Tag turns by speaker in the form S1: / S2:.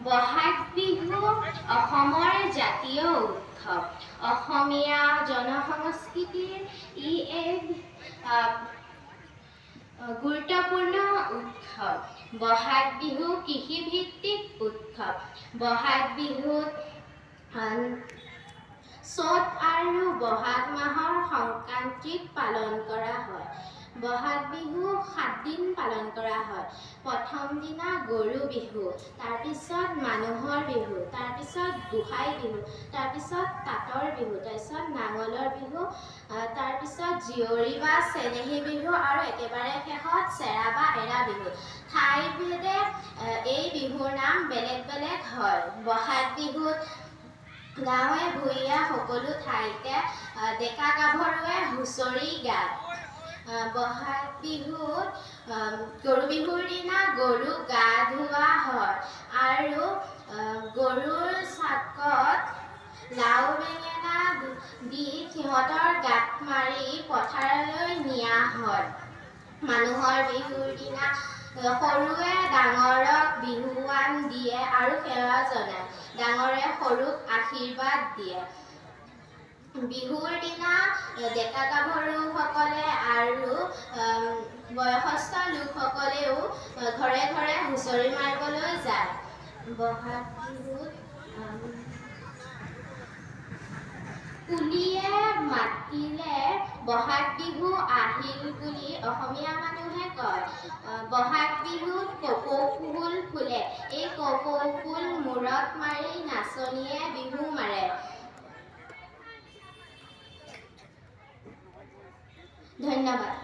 S1: বহাগ বিহু অসমৰ জাতীয় উৎসৱ। অসমীয়া জনসংস্কৃতিৰ ই এক গুৰুত্বপূৰ্ণ উৎসৱ। বহাগ বিহু কৃষিভিত্তিক উৎসৱ। বহাগ বিহুত চ'ত আৰু বহাগ মাহৰ সংক্ৰান্তিত পালন কৰা হয়। বহাগ বিহু 7 দিন পালন কৰা হয়। প্ৰথম দিনা গৰু বিহু, তাৰপিছত মানুহৰ বিহু, তাৰপিছত গোসাই বিহু, তাৰপিছত তাঁতৰ বিহু, তাৰপিছত নাঙলৰ বিহু, তাৰপিছত জীয়ৰী বা চেনেহী বিহু আৰু একেবাৰে শেষত চেৰা বা এৰা বিহু। ঠাইভেদে এই বিহুৰ নাম বেলেগ বেলেগ হয়। বহাগ বিহুত গাঁৱে ভূঞে সকলো ঠাইতে ডেকা গাভৰুৱে হুঁচৰি গায়। বহাগ বিহুত গৰু বিহুৰ দিনা গৰুক গা ধুওৱা হয় আৰু গৰুৰ চাকত লাও বেঙেনা দি সিহঁতৰ গাত মাৰি পথাৰলৈ নিয়া হয়। মানুহৰ বিহুৰ দিনা সৰুৱে ডাঙৰক বিহুৱান দিয়ে আৰু সেৱা জনায়। ডাঙৰে সৰুক আশীৰ্বাদ দিয়ে। বিহুৰ দিনা ডেকা গাভৰুসকলে আৰু বয়সস্থ লোকসকলেও ঘৰে ঘৰে হুঁচৰি মাৰিবলৈ যায়। বহাগ বিহুত কুলিয়ে মাতিলে বহাগ বিহু আহিল বুলি অসমীয়া মানুহে কয়। বহাগ বিহুত কপৌ ফুল ফুলে। এই কপৌ ফুল মূৰত মাৰি নাচনীয়ে বিহু মাৰে। ধন্যবাদ।